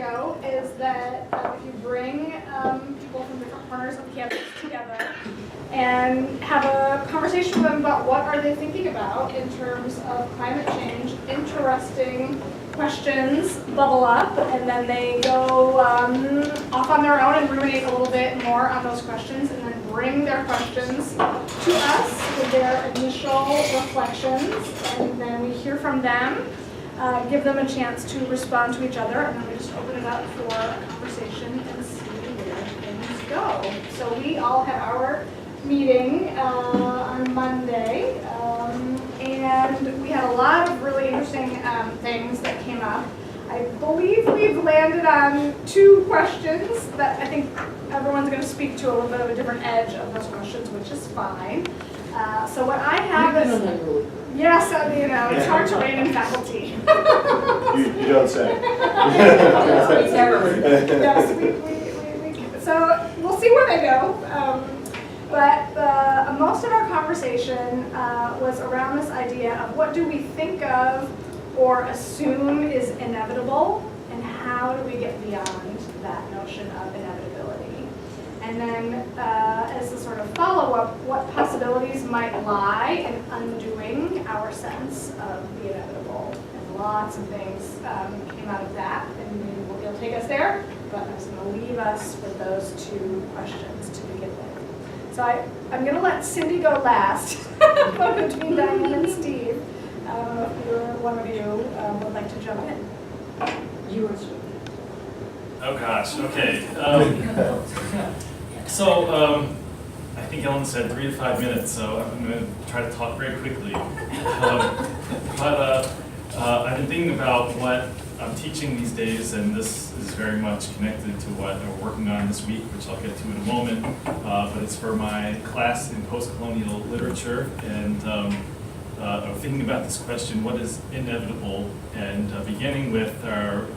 scenario is that if you bring people from different corners of campus together and have a conversation with them about what are they thinking about in terms of climate change, interesting questions bubble up, and then they go off on their own and ruminate a little bit more on those questions, and then bring their questions to us with their initial reflections, and then we hear from them, give them a chance to respond to each other, and then we just open it up for a conversation and see where things go. So we all had our meeting on Monday, and we had a lot of really interesting things that came up. I believe we've landed on 2 questions that I think everyone's going to speak to a little bit of a different edge of those questions, which is fine. So what I have is, yes, it's hard to rein in faculty. You don't say. Yes, so we'll see where they go. But most of our conversation was around this idea of what do we think of or assume is inevitable, and how do we get beyond that notion of inevitability. And then as a sort of follow-up, what possibilities might lie in undoing our sense of the inevitable. And lots of things came out of that, and maybe you'll take us there, but I'm just going to leave us with those 2 questions to begin with. So I'm going to let Cindy go last, between Diane and Steve. I don't know if either one of you would like to jump in. Yours. Oh gosh, okay. I think Ellen said 3 to 5 minutes, so I'm going to try to talk very quickly. I've been thinking about what I'm teaching these days, and this is very much connected to what we're working on this week, which I'll get to in a moment. But it's for my class in post-colonial literature, and I'm thinking about this question: what is inevitable? And beginning with our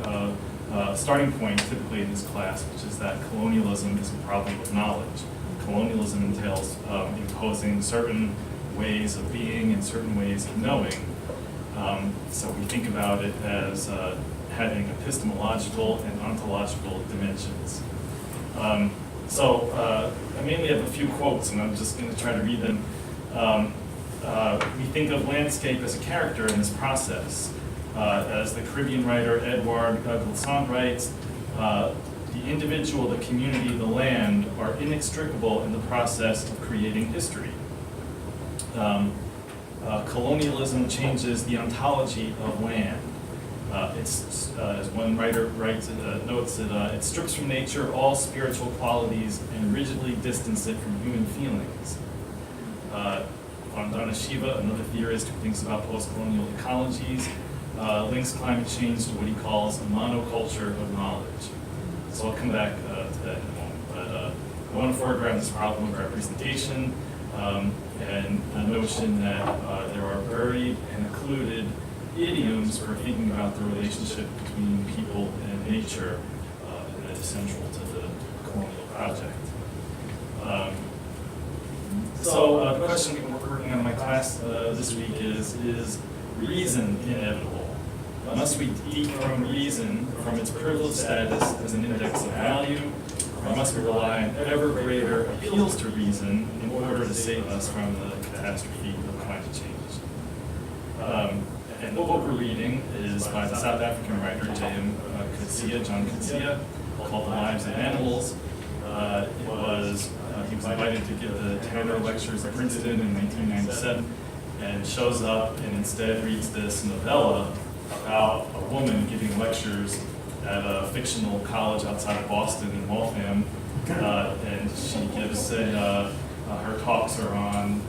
starting point, typically in this class, which is that colonialism is a problem of knowledge. Colonialism entails imposing certain ways of being and certain ways of knowing. So we think about it as having epistemological and ontological dimensions. I mainly have a few quotes, and I'm just going to try to read them. We think of landscape as a character in this process. As the Caribbean writer Edouard Glissant writes, the individual, the community, the land are inextricable in the process of creating history. Colonialism changes the ontology of land. As one writer writes, notes that it strips from nature all spiritual qualities and rigidly distances it from human feelings. Vandana Shiva, another theorist who thinks about post-colonial ecologies, links climate change to what he calls a monoculture of knowledge. So I'll come back to that in a moment. But I want to foreground this problem of representation and the notion that there are buried and occluded idioms for thinking about the relationship between people and nature that is central to the colonial project. The question we're working on in my class this week is reason inevitable? Must we dethrone reason from its privileged status as an index of value, or must we rely on ever greater appeals to reason in order to save us from the catastrophe of climate change? And the book we're reading is by the South African writer J.M. Coetzee, John Coetzee, called The Lives of Animals. He was invited to give the Tanner Lectures at Princeton in 1997, and shows up and instead reads this novella about a woman giving lectures at a fictional college outside of Boston in Waltham, and she gives her talks are on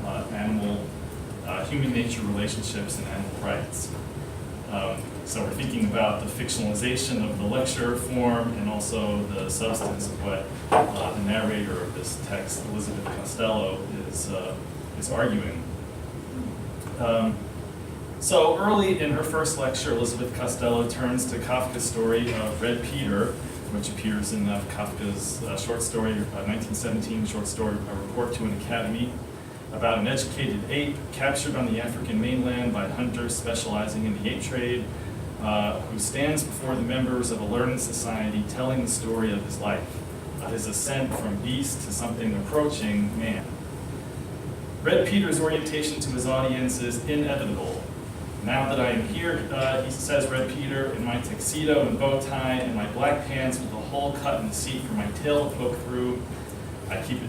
human-nature relationships and animal rights. So we're thinking about the fictionalization of the lecture form and also the substance of what the narrator of this text, Elizabeth Costello, is arguing. So early in her first lecture, Elizabeth Costello turns to Kafka's story of Red Peter, which appears in Kafka's short story, 1917 short story, A Report to an Academy, about an educated ape captured on the African mainland by hunters specializing in the ape trade. who stands before the members of a learned society telling the story of his life, his ascent from beast to something approaching man. Red Peter's orientation to his audience is inevitable. Now that I am here, he says Red Peter, in my tuxedo and bow tie and my black pants with a hole cut in the seat for my tail to poke through,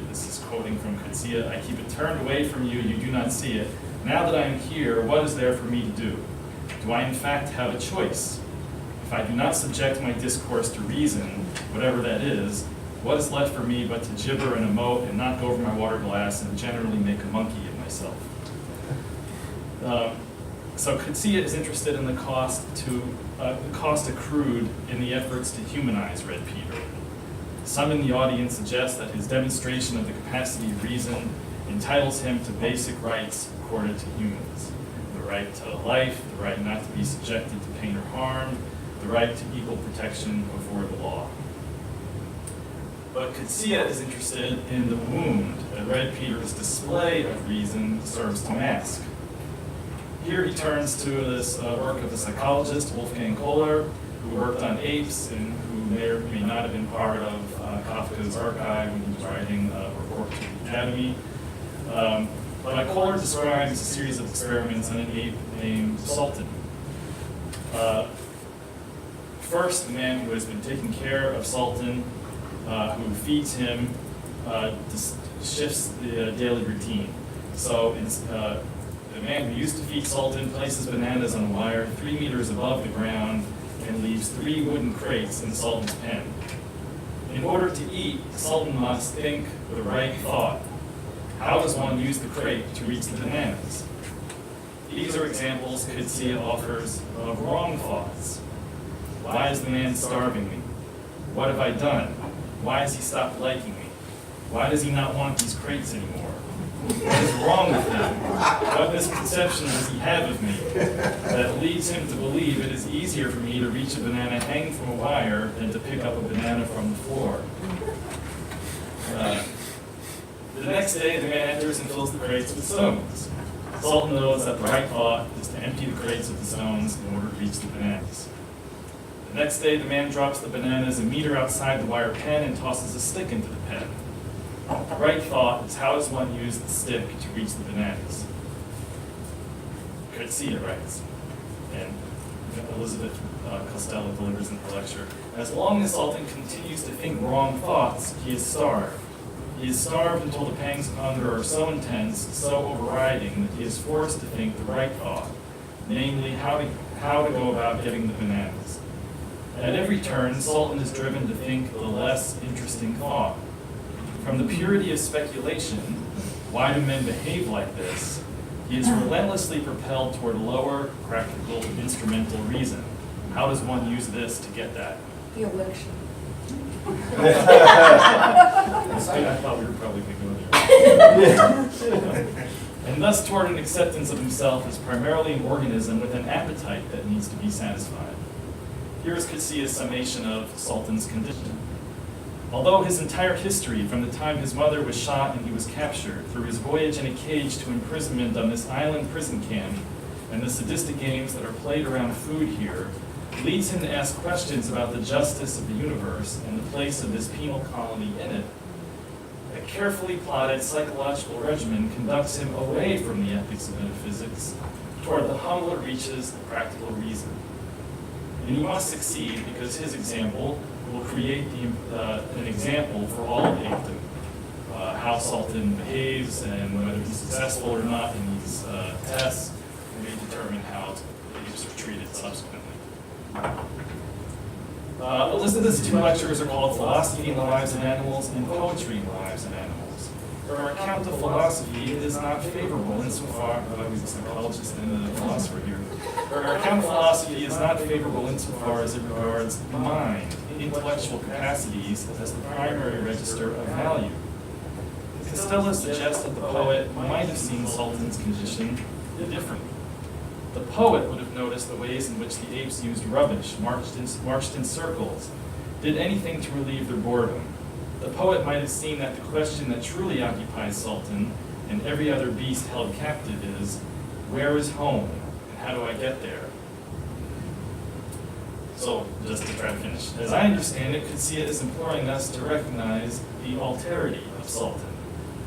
this is quoting from Coetzee, I keep it turned away from you, you do not see it. Now that I am here, what is there for me to do? Do I in fact have a choice? If I do not subject my discourse to reason, whatever that is, what is left for me but to gibber and emote and knock over my water glass and generally make a monkey of myself? So Coetzee is interested in the cost accrued in the efforts to humanize Red Peter. Some in the audience suggest that his demonstration of the capacity of reason entitles him to basic rights accorded to humans. The right to life, the right not to be subjected to pain or harm, the right to equal protection before the law. But Coetzee is interested in the wound that Red Peter's display of reason serves to mask. Here he turns to this work of the psychologist Wolfgang Kohler, who worked on apes and who may or may not have been part of Kafka's archive when he was writing a report to the Academy. But Kohler describes a series of experiments on an ape named Sultan. First, the man who has been taking care of Sultan, who feeds him, shifts the daily routine. So the man who used to feed Sultan places bananas on a wire 3 meters above the ground and leaves 3 wooden crates in Sultan's pen. In order to eat, Sultan must think the right thought. How does one use the crate to reach the bananas? These are examples Coetzee offers of wrong thoughts. Why is the man starving me? What have I done? Why has he stopped liking me? Why does he not want these crates anymore? What is wrong with him? What misconception does he have of me that leads him to believe it is easier for me to reach a banana hanging from a wire than to pick up a banana from the floor? The next day, the man enters and fills the crates with stones. Sultan knows that the right thought is to empty the crates of the stones in order to reach the bananas. The next day, the man drops the bananas a meter outside the wire pen and tosses a stick into the pen. The right thought is how does one use the stick to reach the bananas? Coetzee writes, and Elizabeth Costello delivers in her lecture, as long as Sultan continues to think wrong thoughts, he is starved. He is starved until the pangs of hunger are so intense, so overriding, that he is forced to think the right thought, namely how to go about getting the bananas. At every turn, Sultan is driven to think the less interesting thought. From the purity of speculation, why do men behave like this, he is relentlessly propelled toward lower, practical, instrumental reason. How does one use this to get that? The election. I thought we were probably going to go there. And thus toward an acceptance of himself as primarily an organism with an appetite that needs to be satisfied. Here is Coetzee's summation of Sultan's condition. Although his entire history, from the time his mother was shot and he was captured, through his voyage in a cage to imprisonment on this island prison camp, and the sadistic games that are played around food here, leads him to ask questions about the justice of the universe and the place of this penal colony in it, a carefully plotted psychological regimen conducts him away from the ethics of metaphysics toward the humbler reaches of practical reason. And he must succeed because his example will create an example for all of apedom, how Sultan behaves and whether he's successful or not in these tests may determine how apes are treated subsequently. Elizabeth's 2 lectures are called Philosophy in the Lives of Animals and Poetry in the Lives of Animals. Her account of philosophy is not favorable insofar, he's a psychologist and a philosopher here. Her account of philosophy is not favorable insofar as it regards the mind, intellectual capacities as the primary register of value. Costello suggests that the poet might have seen Sultan's condition differently. The poet would have noticed the ways in which the apes used rubbish, marched in circles, did anything to relieve their boredom. The poet might have seen that the question that truly occupies Sultan and every other beast held captive is, where is home and how do I get there? So, just to try to finish. As I understand it, Coetzee is imploring us to recognize the alterity of Sultan,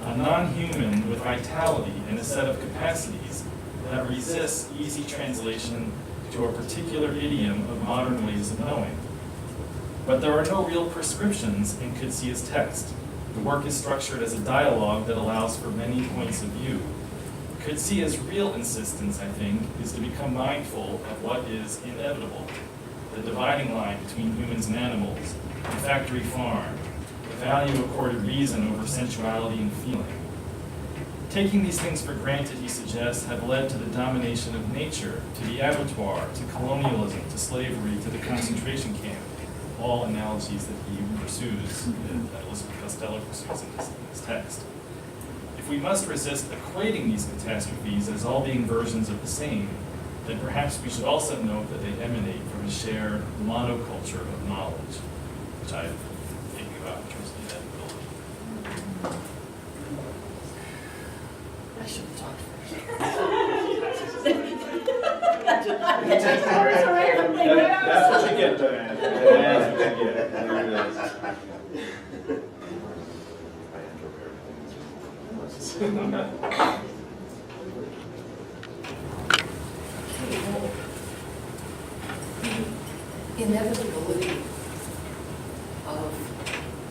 a non-human with vitality and a set of capacities that resists easy translation to a particular idiom of modern ways of knowing. But there are no real prescriptions in Coetzee's text. The work is structured as a dialogue that allows for many points of view. Coetzee's real insistence, I think, is to become mindful of what is inevitable, the dividing line between humans and animals, the factory farm, the value accorded reason over sensuality and feeling. Taking these things for granted, he suggests, have led to the domination of nature, to the abattoir, to colonialism, to slavery, to the concentration camp, all analogies that he pursues, that Elizabeth Costello pursues in this text. If we must resist equating these catastrophes as all being versions of the same, then perhaps we should also note that they emanate from a shared monoculture of knowledge, which I'm thinking about in terms of inevitability. I should have talked first. That's what you get, Diane. That's what you get. There it is. Inevitability of,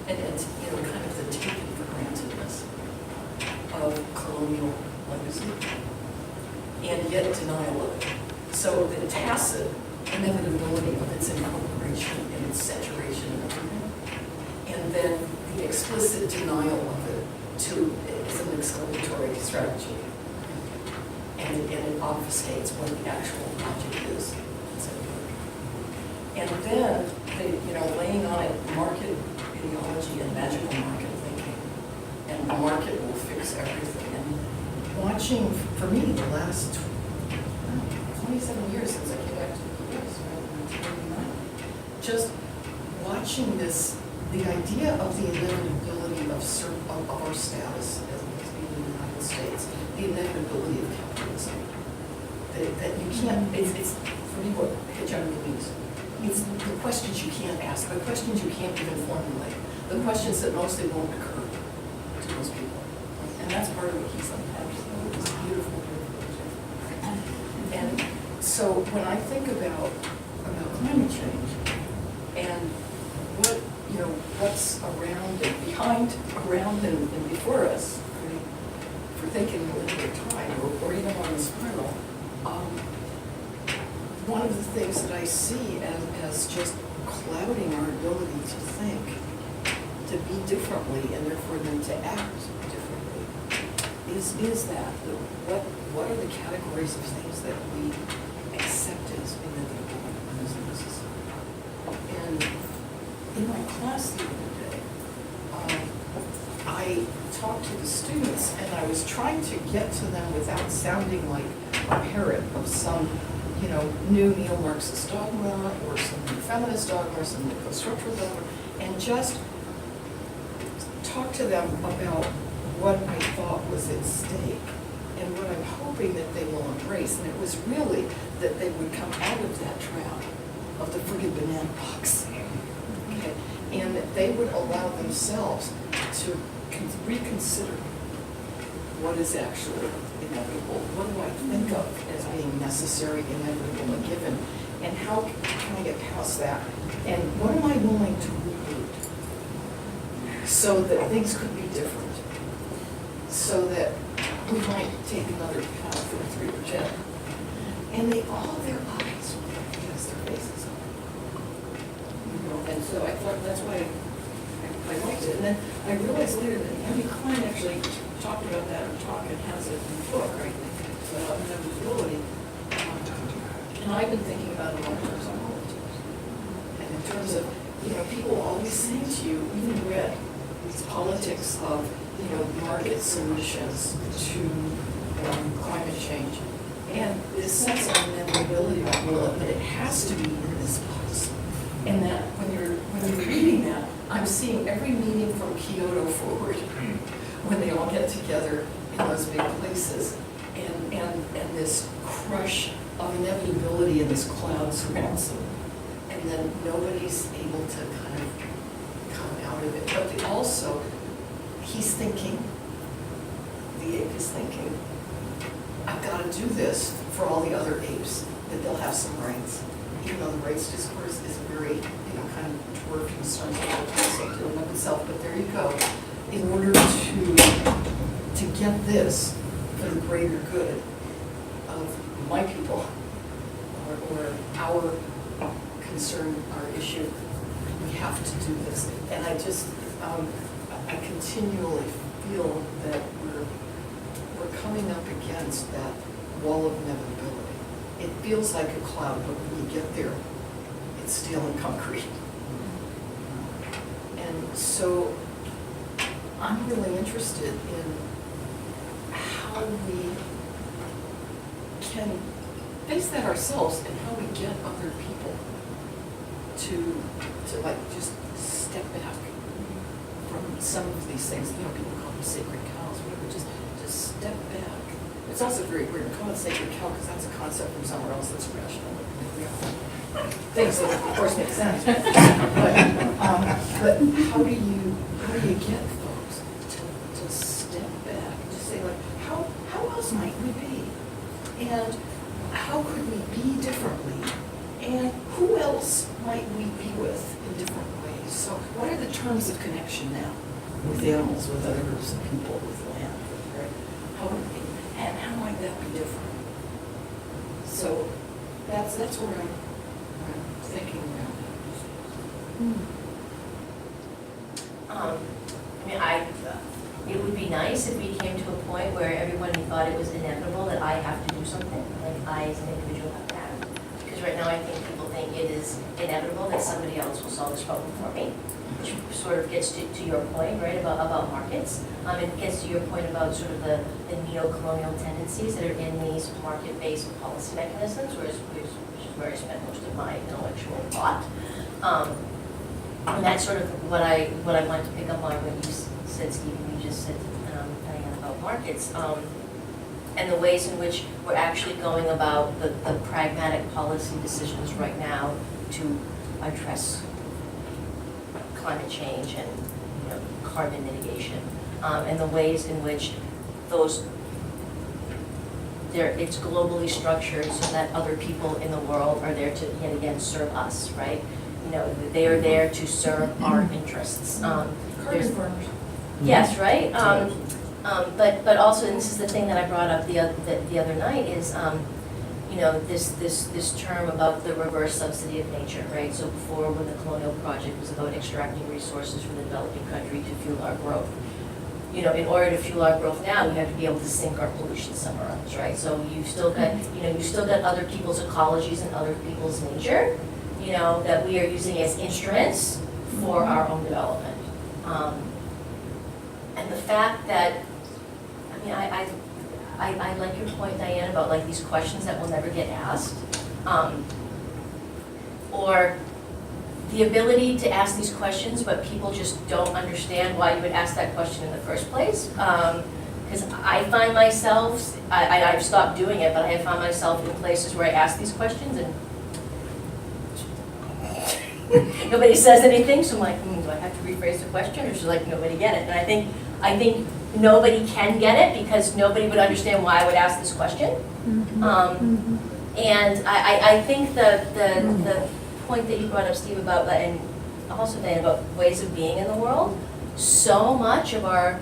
and it's, kind of the taken for grantedness of colonial legacy, and yet denial of it. So the tacit inevitability of its incorporation and its saturation and everything, and then the explicit denial of it is an exclamatory strategy. And it obfuscates what the actual logic is. And then, laying on it market ideology and magical market thinking, and the market will fix everything. And watching, for me, the last 27 years since I came back to the US, right, 1989, just watching this, the idea of the inevitability of our status as being in the United States, the inevitability of capitalism, that you can't, it's for me what hegemony means. It's the questions you can't ask, the questions you can't even formulate, the questions that mostly won't occur to most people. And that's part of what he's unpacked. It's beautiful, beautiful. And so when I think about climate change and what's around and behind, around and before us, right, for thinking a linear time or even on the spiral, one of the things that I see as just clouding our ability to think, to be differently, and therefore then to act differently, is that what are the categories of things that we accept as inevitable and as necessary? And in my class the other day, I talked to the students, and I was trying to get to them without sounding like a parrot of some new neo-Marxist dogma or some new feminist dogma or some new post-structural dogma, and just talk to them about what I thought was at stake and what I'm hoping that they will embrace. And it was really that they would come out of that trap of the friggin' banana box, okay? And that they would allow themselves to reconsider what is actually inevitable. What do I think of as being necessary, inevitable, and given? And how can I get past that? And what am I willing to reboot so that things could be different? So that we might take another path or 3%. And their eyes were like, yes, their faces are. And so I thought that's why I liked it. And then I realized later that Andy Klein actually talked about that in talk and has it in the book, right? About inevitability. And I've been thinking about it in terms of politics. And in terms of, people always say to you, even read these politics of, market solutions to climate change. And this sense of inevitability, that it has to be in this box. And that when you're reading that, I'm seeing every meeting from Kyoto forward, when they all get together in those big places, and this crush of inevitability in this cloud surrounds them. And and then nobody's able to kind of come out of it. But also, he's thinking, the ape is thinking, I've got to do this for all the other apes, that they'll have some rights. Even though the rights discourse is very, kind of toward concerns about the concept in and of itself, but there you go. In order to get this for the greater good of my people, or our concern, our issue, we have to do this. And I just, I continually feel that we're coming up against that wall of inevitability. It feels like a cloud, but when you get there, it's steel and concrete. And so I'm really interested in how we can face that ourselves and how we get other people to like just step back from some of these things. People call them sacred cows, whatever, just step back. It's also very weird to call it sacred cow because that's a concept from somewhere else that's rational. Things that of course make sense. But how do you get folks to step back and just say, like, how else might we be? And how could we be differently? And who else might we be with in different ways? So what are the terms of connection now with animals, with others, with people, with land, right? And how might that be different? So that's where I'm thinking around it would be nice if we came to a point where everyone thought it was inevitable that I have to do something, like I as an individual have to act. Because right now I think people think it is inevitable that somebody else will solve this problem for me, which sort of gets to your point, right, about markets. It gets to your point about sort of the neo-colonial tendencies that are in these market-based policy mechanisms, which is where I spend most of my intellectual thought. And that's sort of what I wanted to pick up on when you said, Steve, and you just said Diane, about markets, and the ways in which we're actually going about the pragmatic policy decisions right now to address climate change and carbon mitigation, and the ways in which it's globally structured so that other people in the world are there to yet again serve us, right? They are there to serve our interests. Carbon farmers. Yes, right. But also, and this is the thing that I brought up the other night, is this term about the reverse subsidy of nature, right? So before, when the colonial project was about extracting resources from the developing country to fuel our growth, in order to fuel our growth now, we have to be able to sink our pollution somewhere else, right? So you've still got other people's ecologies and other people's nature, that we are using as instruments for our own development. And the fact that, I like your point, Diane, about like these questions that will never get asked, or the ability to ask these questions, but people just don't understand why you would ask that question in the first place. Because I find myself, I've stopped doing it, but I have found myself in places where I ask these questions and nobody says anything, so I'm like, do I have to rephrase the question, or should like nobody get it? And I think nobody can get it because nobody would understand why I would ask this question. And I think the point that you brought up, Steve, about, and also Diane, about ways of being in the world, so much of our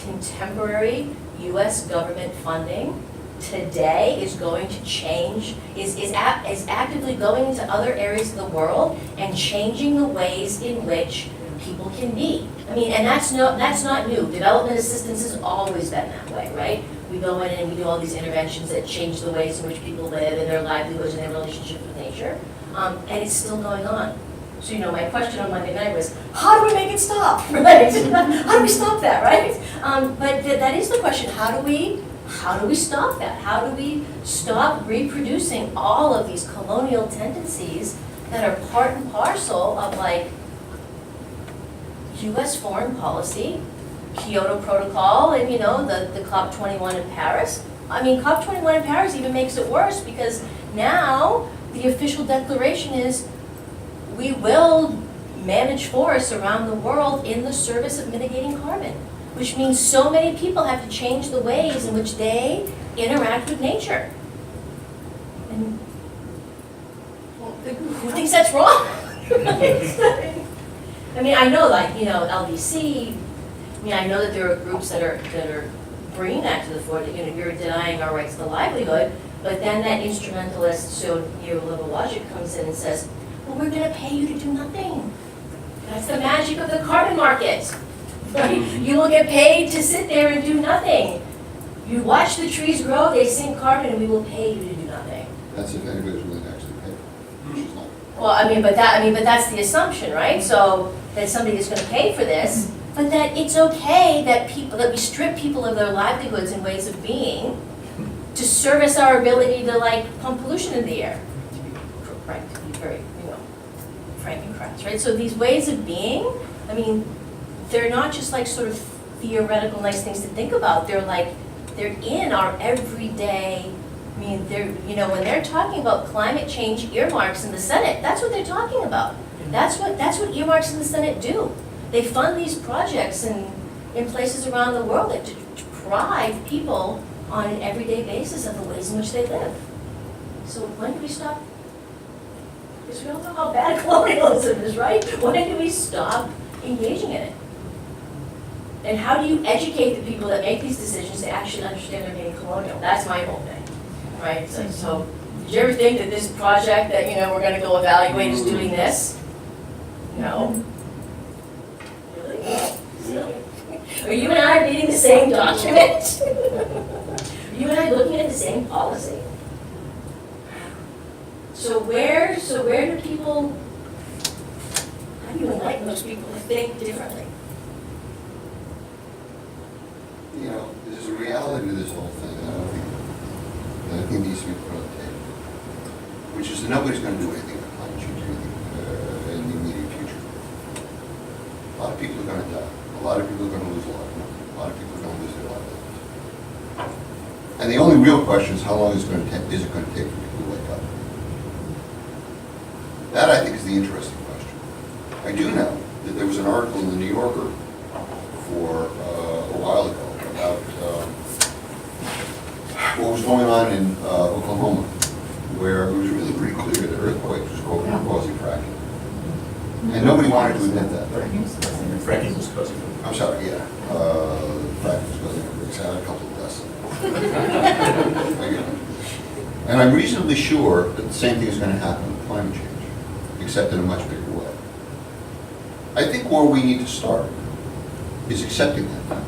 contemporary U.S. government funding today is going to change, is actively going into other areas of the world and changing the ways in which people can be. And that's not new. Development assistance has always been that way, right? We go in and we do all these interventions that change the ways in which people live and their livelihoods and their relationship with nature, and it's still going on. So my question on Monday night was, how do we make it stop, right? How do we stop that, right? But that is the question. How do we stop that? How do we stop reproducing all of these colonial tendencies that are part and parcel of like U.S. foreign policy, Kyoto Protocol, and the COP21 in Paris? COP21 in Paris even makes it worse because now the official declaration is we will manage forests around the world in the service of mitigating carbon, which means so many people have to change the ways in which they interact with nature. And who thinks that's wrong? I mean, I know, like, you know, LDC, I mean, I know that there are groups that are bringing that to the fore, that, you know, you're denying our rights to livelihood, but then that instrumentalist, so neoliberal logic comes in and says, well, we're gonna pay you to do nothing. That's the magic of the carbon market. Right? You will get paid to sit there and do nothing. You watch the trees grow, they sink carbon, and we will pay you to do nothing. That's if anybody's willing to actually pay, which is not. Well, I mean, but that's the assumption, right? So that somebody is gonna pay for this, but that it's okay that we strip people of their livelihoods and ways of being to service our ability to, like, pump pollution in the air. Right, to be very, you know, frank and crass, right? So these ways of being, I mean, they're not just like sort of theoretical nice things to think about, they're like, they're in our everyday, I mean, they're, you know, when they're talking about climate change earmarks in the Senate, that's what they're talking about. That's what earmarks in the Senate do. They fund these projects in places around the world that deprive people on an everyday basis of the ways in which they live. So when do we stop? Because we all know how bad colonialism is, right? When do we stop engaging in it? And how do you educate the people that make these decisions to actually understand they're being colonial? That's my whole thing, right? So did you ever think that this project that, you know, we're gonna go evaluate is doing this? No. Really? Are you and I reading the same document? Are you and I looking at the same policy? So where do people, how do you enlighten those people to think differently? You know, there's a reality to this whole thing that I think needs to be put on the table, which is that nobody's going to do anything about climate change in the immediate future. A lot of people are going to die. A lot of people are going to lose a lot of money. A lot of people are going to lose their livelihoods. And the only real question is how long is it going to take for people to wake up? That, I think, is the interesting question. I do know that there was an article in the New Yorker for a while ago about what was going on in Oklahoma, where it was really pretty clear that earthquakes was causing fracking. And nobody wanted to admit that. Fracking was causing. I'm sorry, yeah. Fracking was causing earthquakes. I had a couple of deaths. I get it. And I'm reasonably sure that the same thing is going to happen with climate change, except in a much bigger way. I think where we need to start is accepting that fact.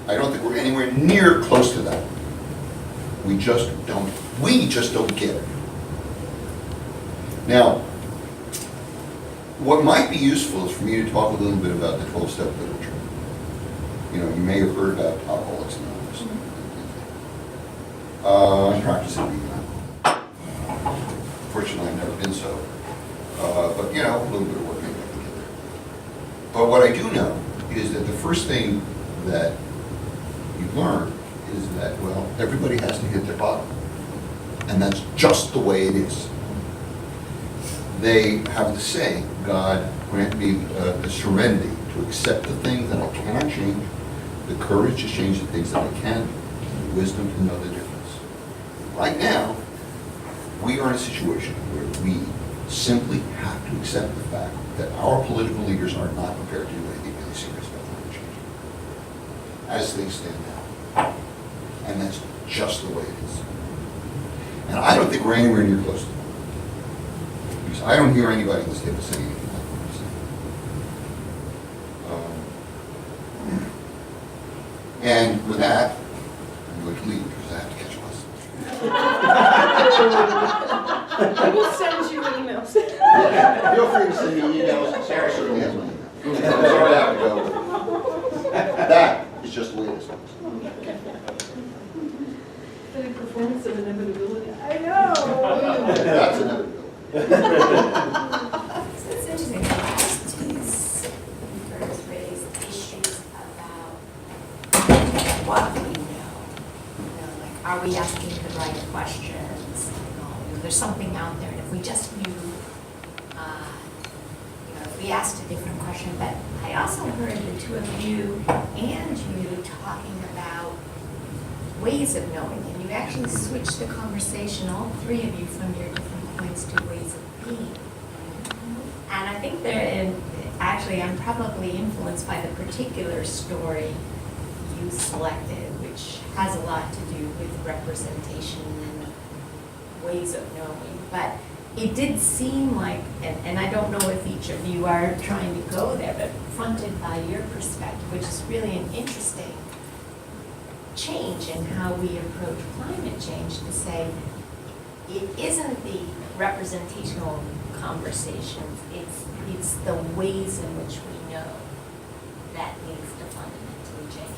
I don't think we're anywhere near close to that. We just don't get it. Now, what might be useful is for me to talk a little bit about the 12-step literature. You know, you may have heard about Alcoholics Anonymous. I'm practicing being alcoholic. Fortunately, I've never been so. But, you know, a little bit of work maybe I can get there. But what I do know is that the first thing that you learn is that, well, everybody has to hit their bottom. And that's just the way it is. They have the saying, God grant me the serenity to accept the things that I cannot change, the courage to change the things that I can, and the wisdom to know the difference. Right now, we are in a situation where we simply have to accept the fact that our political leaders are not prepared to do anything really serious about climate change, as things stand now. And that's just the way it is. And I don't think we're anywhere near close to it. Because I don't hear anybody in this table saying anything like what I'm saying. And with that, I'm going to leave because I have to catch a bus. I will send you emails. Yeah, feel free to send me emails. Sarah certainly has my email. I'm sorry I have to go. That is just the way it is. The performance of inevitability. I know. That's inevitable. So it's interesting, the last piece you first raised issues about what we know. You know, like, are we asking the right questions? There's something out there to if we just knew, if we asked a different question, but I also heard the two of you and you talking about ways of knowing, and you actually switched the conversation, all three of you, from your different points to ways of being. And I think actually I'm probably influenced by the particular story you selected, which has a lot to do with representation and ways of knowing. But it did seem like, and I don't know if each of you are trying to go there, but fronted by your perspective, which is really an interesting change in how we approach climate change, to say it isn't the representational conversations, it's the ways in which we know that needs to fundamentally change.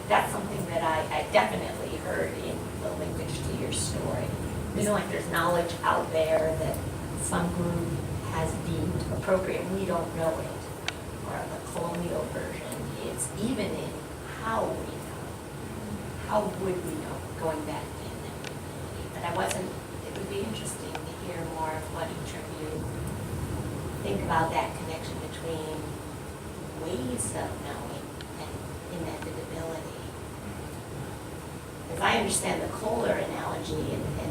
That's something that I definitely heard in the linkage to your story. It isn't like there's knowledge out there that some group has deemed appropriate, we don't know it, or the colonial version. It's even in how we know. How would we know, going back to inevitability? But it would be interesting to hear more of what each of you think about that connection between ways of knowing and inevitability. As I understand the Kohler analogy and the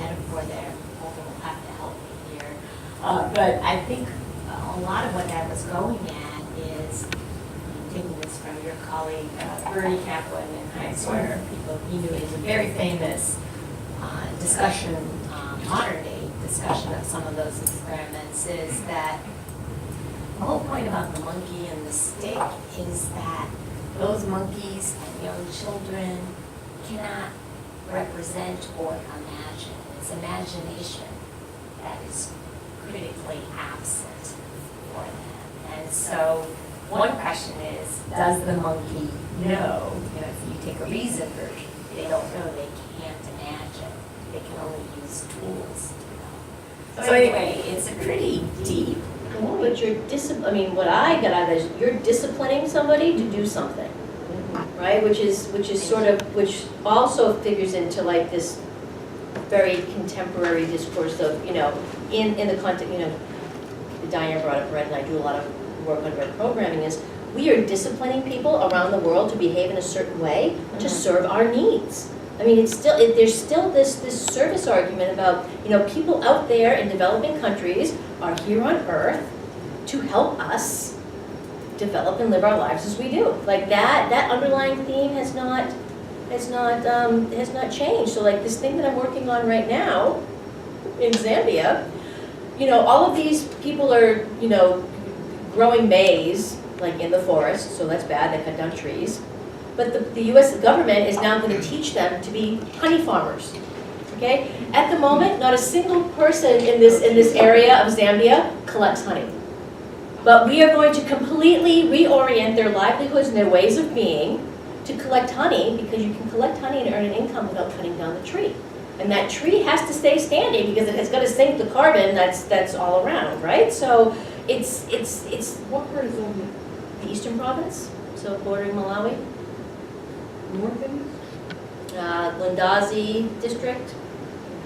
metaphor there, Holden will have to help me here. But I think a lot of what that was going at is, taking this from your colleague Bernie Kaplan and Heinz Werner, people he knew, is a very famous discussion, modern day discussion of some of those experiments, is that the whole point about the monkey and the stick is that those monkeys and young children cannot represent or imagine. It's imagination that is critically absent for them. And so one question is, does the monkey know? If you take a reason version, they don't know, they can't imagine. They can only use tools to know. So anyway, it's a pretty deep. But what I got out of it is you're disciplining somebody to do something, right? Which also figures into like this very contemporary discourse of, in the context, Diane brought up RED, and I do a lot of work on RED programming, is we are disciplining people around the world to behave in a certain way to serve our needs. I mean, there's still this service argument about, people out there in developing countries are here on Earth to help us develop and live our lives as we do. Like that underlying theme has not changed. So like this thing that I'm working on right now in Zambia, all of these people are, growing maize like in the forest, so that's bad, they cut down trees. But the US government is now going to teach them to be honey farmers. Okay? At the moment, not a single person in this area of Zambia collects honey. But we are going to completely reorient their livelihoods and their ways of being to collect honey, because you can collect honey and earn an income without cutting down the tree. And that tree has to stay standing because it has got to sink the carbon that's all around, right? So it's What part of Zambia? the eastern province, so bordering Malawi, North End? Lundazi district.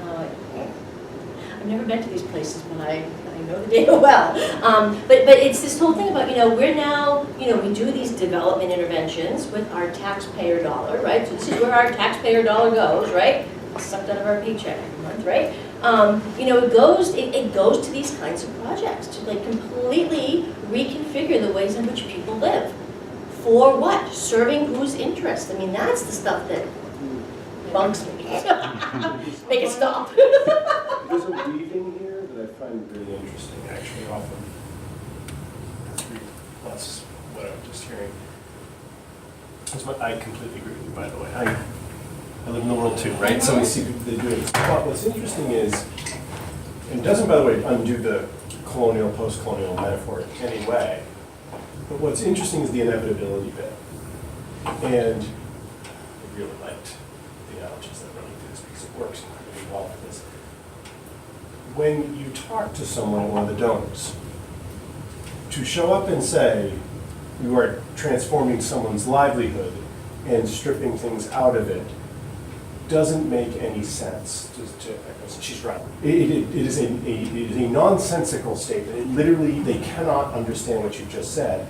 I've never been to these places, but I know the data well. But it's this whole thing about, we're now, we do these development interventions with our taxpayer dollar, right? So this is where our taxpayer dollar goes, right? Sucked out of our paycheck every month, right? It goes to these kinds of projects to like completely reconfigure the ways in which people live. For what? Serving whose interest? I mean, that's the stuff that bunks me. Make it stop. There's a weaving here that I find really interesting, actually, off of 3 plus what I'm just hearing. I completely agree with you, by the way. I live in the world too, right? So we see they do it. But what's interesting is, and it doesn't, by the way, undo the colonial, post-colonial metaphor in any way, but what's interesting is the inevitability bit. And I really liked the analogies that run through this because it works really well for this. When you talk to someone, one of the donors, to show up and say you are transforming someone's livelihood and stripping things out of it doesn't make any sense. She's right. It is a nonsensical statement. It literally, they cannot understand what you just said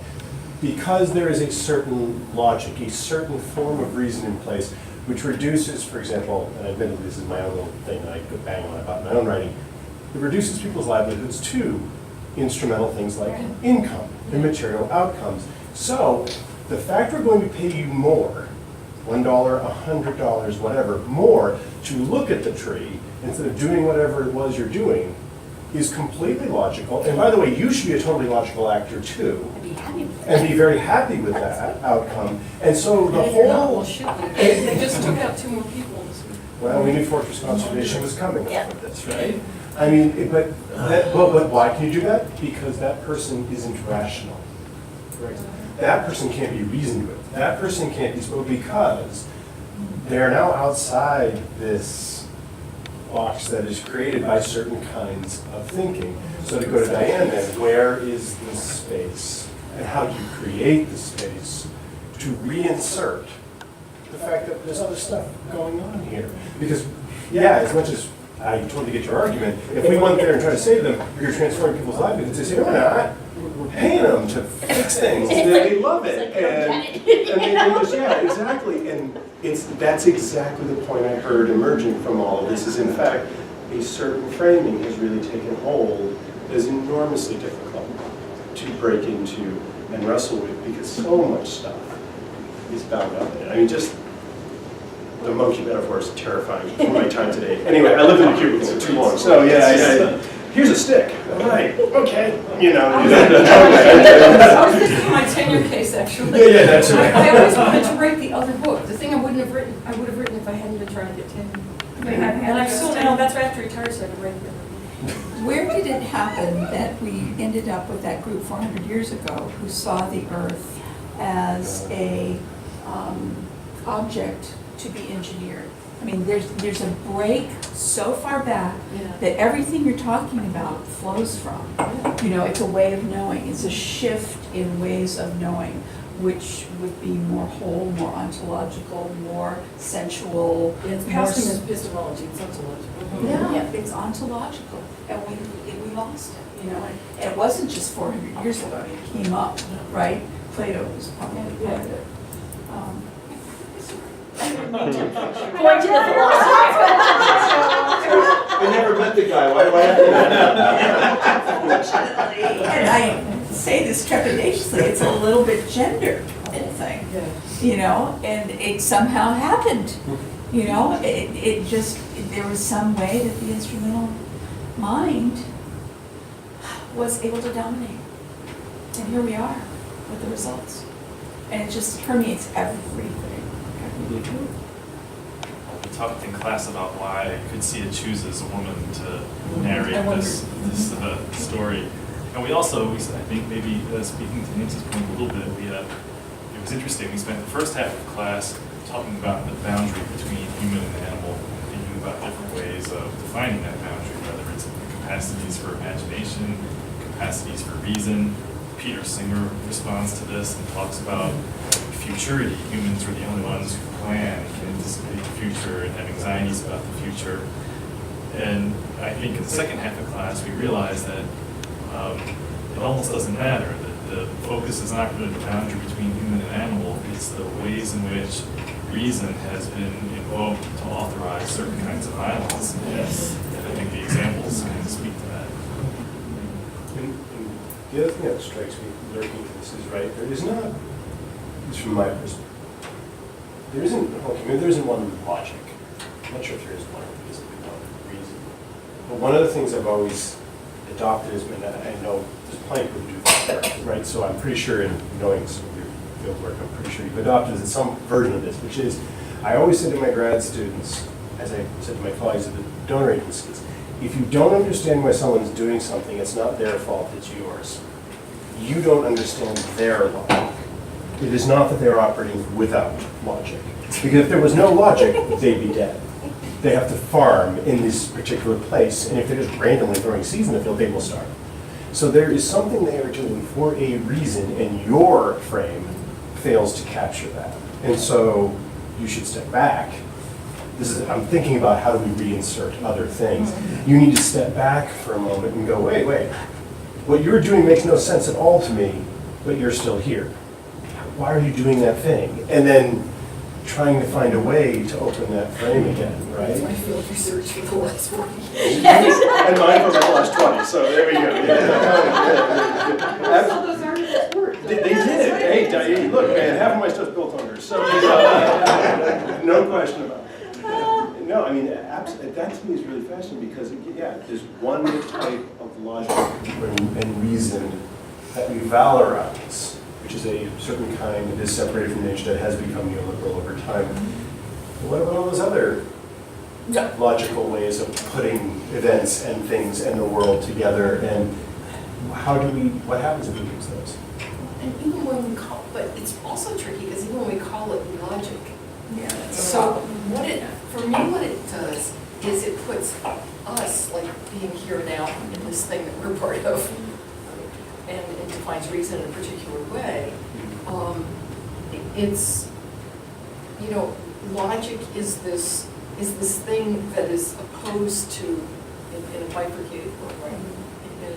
because there is a certain logic, a certain form of reason in place which reduces, for example, and admittedly this is my own little thing that I could bang on about in my own writing, it reduces people's livelihoods to instrumental things like income and material outcomes. So the fact we're going to pay you more, $1, $100, whatever, more to look at the tree instead of doing whatever it was you're doing is completely logical. And by the way, you should be a totally logical actor too. I'd be happy with that. And be very happy with that outcome. And so the And if you're not, well, whole, shoot, they just took out 2 more people. well, we knew Fortress Conservation was coming up with this, right? I mean, but why can you do that? Because that person isn't rational. Right? That person can't be reasoned with. That person can't be spoken because they're now outside this box that is created by certain kinds of thinking. So to go to Diane then, where is the space? And how do you create the space to reinsert the fact that there's other stuff going on here? Because, yeah, as much as I totally get your argument, if we went there and tried to say to them, you're transforming people's livelihoods, they say, no, we're not. We're paying them to fix things, and they love it. And they just, yeah, exactly. And that's exactly the point I heard emerging from all of this, is in fact, a certain framing has really taken hold that is enormously difficult to break into and wrestle with, because so much stuff is bound up in it. I mean, just the monkey metaphor is terrifying for my time today. Anyway, I lived in a cubicle for too long, so yeah, here's a stick. All right, okay, you know. I was thinking of my tenure case, actually. Yeah, that's right. I always wanted to write the other book, the thing I would have written if I hadn't been trying to get tenure. And I still now, that's after I retired, so I could write the other book. Where did it happen that we ended up with that group 400 years ago who saw the Earth as a object to be engineered? I mean, there's a break so far back that everything you're talking about flows from. You know, it's a way of knowing. It's a shift in ways of knowing, which would be more whole, more ontological, more sensual. It's passing as epistemology, it's ontological. Yeah, it's ontological, and we lost it, you know, and it wasn't just 400 years ago, it came up, right? Plato was probably part of it. Going to the philosophy. I never met the guy, why do I have to? And I say this trepidatiously, it's a little bit gendered, the whole thing, you know, and it somehow happened, you know, it just, there was some way that the instrumental mind was able to dominate. And here we are with the results. And it just permeates everything. We talked in class about why Coetzee chooses a woman to narrate this story. And we also, I think maybe speaking to Nancy's point a little bit, it was interesting, we spent the first half of class talking about the boundary between human and animal, and thinking about different ways of defining that boundary, whether it's capacities for imagination, capacities for reason. Peter Singer responds to this and talks about futurity. Humans are the only ones who plan, can anticipate the future, and have anxieties about the future. And I think in the second half of class, we realized that it almost doesn't matter. That the focus is not really the boundary between human and animal, it's the ways in which reason has been invoked to authorize certain kinds of violence. Yes. And I think the examples kind of speak to that. And the other thing that strikes me lurking in this is, right, there is not, at least from my perspective, there isn't one logic. I'm not sure if there is one reason. But one of the things I've always adopted is, and I know this Planck would do that, right? So I'm pretty sure, in knowing some of your field work, I'm pretty sure you've adopted some version of this, which is, I always said to my grad students, as I said to my colleagues at the donor agencies, if you don't understand why someone's doing something, it's not their fault, it's yours. You don't understand their logic. It is not that they're operating without logic. Because if there was no logic, they'd be dead. They have to farm in this particular place, and if they're just randomly throwing seeds in the field, they will starve. So there is something they are doing for a reason, and your frame fails to capture that. And so you should step back I'm thinking about how do we reinsert other things. You need to step back for a moment and go, wait, what you're doing makes no sense at all to me, but you're still here. Why are you doing that thing? And then trying to find a way to open that frame again, That's my right? field research for the last 40 years. And mine for the last 20, so there we go. Yeah. So those architects work. They did. Hey, Diane, look, man, half of my stuff's built on her, so no question about it. No, I mean, that to me is really fascinating because, yeah, there's one type of logic and reason that we valorize, which is a certain kind that is separated from nature that has become neoliberal over time. But what about all those other logical ways of putting events and things and the world together, and what happens if we use those? And even when we call, but it's also tricky because even when we call it logic, Yeah, that's a so lot. for me, what it does is it puts us, like being here now in this thing that we're part of, and it defines reason in a particular way. It's, you know, logic is this thing that is opposed to, in a bifurcated world, right? In a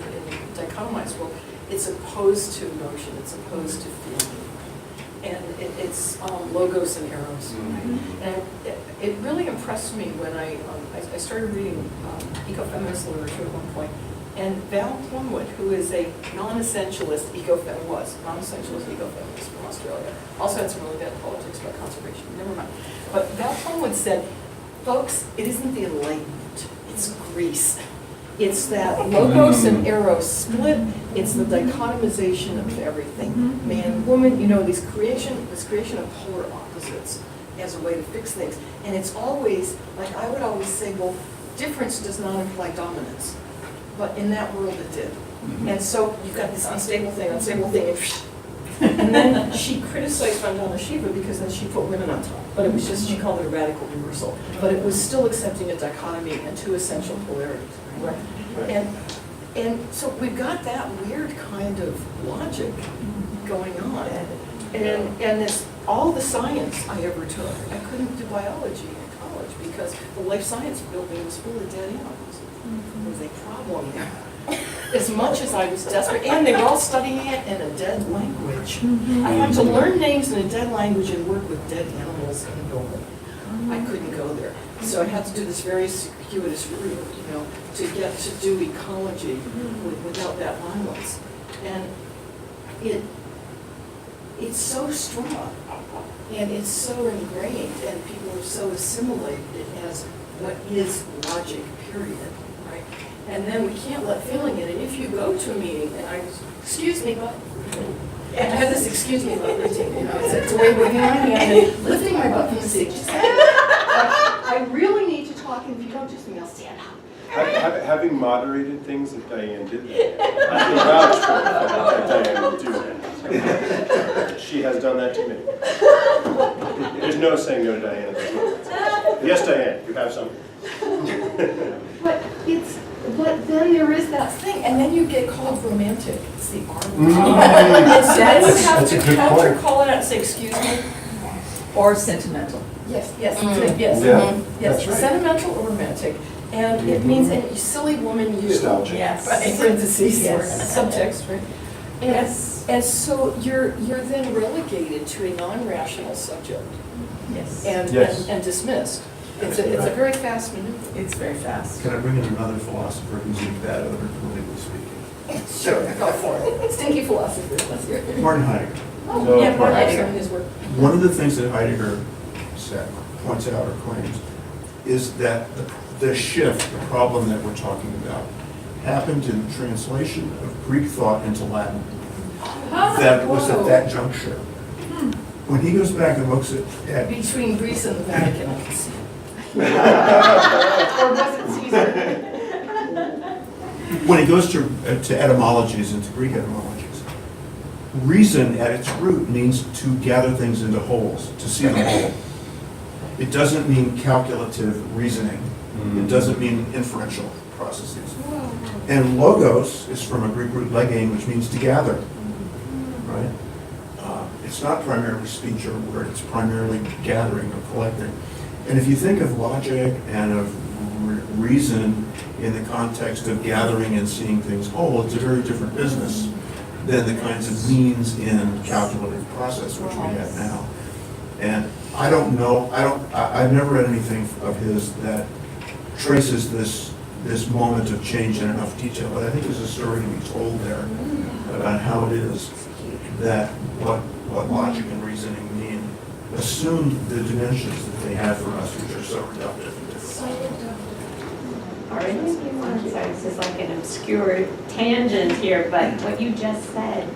dichotomized world, it's opposed to emotion, it's opposed to feeling. And it's logos and eros, right? And it really impressed me when I started reading ecofeminist literature at one point, and Val Plumwood, who is a non-essentialist non-essentialist ecofeminist from Australia, also had some really bad politics about conservation, never mind. But Val Plumwood said, folks, it isn't the Enlightenment, it's Greece. It's that logos and eros split, it's the dichotomization of everything. Man, woman, you know, this creation of polar opposites as a way to fix things. And it's always, like I would always say, well, difference does not imply dominance. But in that world it did. And so you've got this unstable thing, and then she criticized Vandana Shiva because then she put women on top. But it was just, she called it a radical reversal. But it was still accepting a dichotomy and two essential polarities. Right? And so we've got that weird kind of logic going on. And this, all the science I ever took, I couldn't do biology in college because the life science building was full of dead animals. There was a problem there. As much as I was desperate, and they were all studying it in a dead language. I had to learn names in a dead language and work with dead animals in a building. I couldn't go there. So I had to do this very circuitous route, you know, to get to do ecology without that violence. And it's so strong, and it's so ingrained, and people have so assimilated it as what is logic, period, right? And then we can't let feeling in. And if you go to a meeting, and excuse me, but I have this excuse me but routine, you know, it's a way of waving my hand and lifting my butt from the seat. Just I really need to talk, and if you don't just me, I'll stand up. Having moderated things that Diane did that, I can vouch for that Diane will do that. She has done that to me. There's no saying no to Diane at this moment. Yes, Diane, you have something. But then there is that thing, and then you get called romantic. It's the art. That's You have a to good point. counter-call it out and say, excuse me. Or sentimental. Yes, yes, Yeah, yes. that's right. Sentimental or romantic. And it means, and you silly woman, you. Nostalgic. Yes. Right, parentheses, or Yes. subtext, right? And, Yes. and so you're then relegated to a non-rational subject Yes. and dismissed. It's a very fast maneuver. It's very fast. Can I bring in another philosopher who's even bad, other politically speaking? Sure, go for it. Stinky philosopher, let's hear it. Martin Heidegger. Oh, yeah, Martin Heidegger. Heidegger, his work. One of the things that Heidegger said, points out or claims, is that the shift, the problem that we're talking about, happened in the translation of Greek thought into Latin. That was at that juncture. When he goes back and looks at Between Greece and the Vatican, I can see. Or was it Caesar? when he goes to etymologies and to Greek etymologies, reason at its root means to gather things into wholes, to see them whole. It doesn't mean calculative reasoning. It doesn't mean inferential processes. And logos is from a Greek root legein, which means to gather, right? It's not primarily speech or word, it's primarily gathering or collecting. And if you think of logic and of reason in the context of gathering and seeing things whole, it's a very different business than the kinds of means in calculative process which we have now. And I don't know, I've never read anything of his that traces this moment of change in enough detail, but I think there's a story to be told there about how it is that what logic and reasoning mean assumed the dimensions that they have for us, which are so reductive and different. All right, I'm sorry, this is like an obscure tangent here, but what you just said,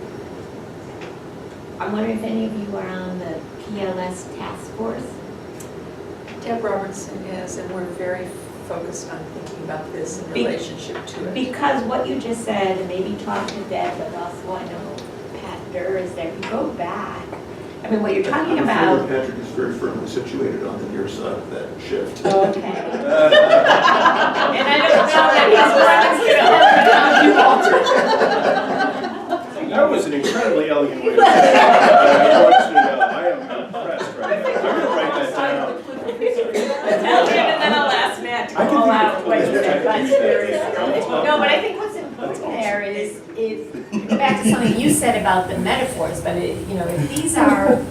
I'm wondering if any of you are on the PLS task force? Deb Robertson is, and we're very focused on thinking about this in Be- relationship to it. Because what you just said, and maybe talk to Deb, but also I know Pat Durr is there, if you go back, I mean, what you're talking about. Patrick is very firmly situated on the near side of that shift. Okay. And I don't know that he's That was an incredibly elegant way to say it. I want you to know, I am impressed right now. I'm gonna write that down. And then I'll ask Matt to I can call think out of what you other said, but techniques. no, but I think what's important there is back to something you said about the metaphors, but if these are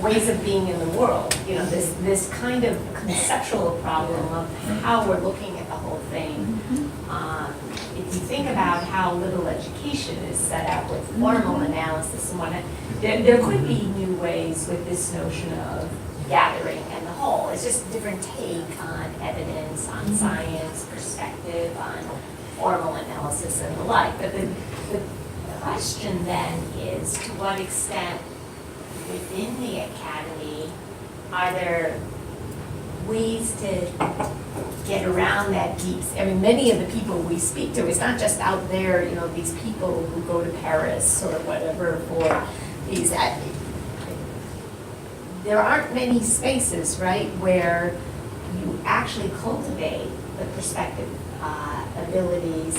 ways of being in the world, this kind of conceptual problem of how we're looking at the whole thing. If you think about how little education is set up with formal analysis and whatnot, there could be new ways with this notion of gathering and the whole. It's just a different take on evidence, on science, perspective, on formal analysis and the like. But the question then is, to what extent within the academy are there ways to get around that deep? I mean, many of the people we speak to, it's not just out there, these people who go to Paris or whatever for these. There aren't many spaces, right, where you actually cultivate the perspective abilities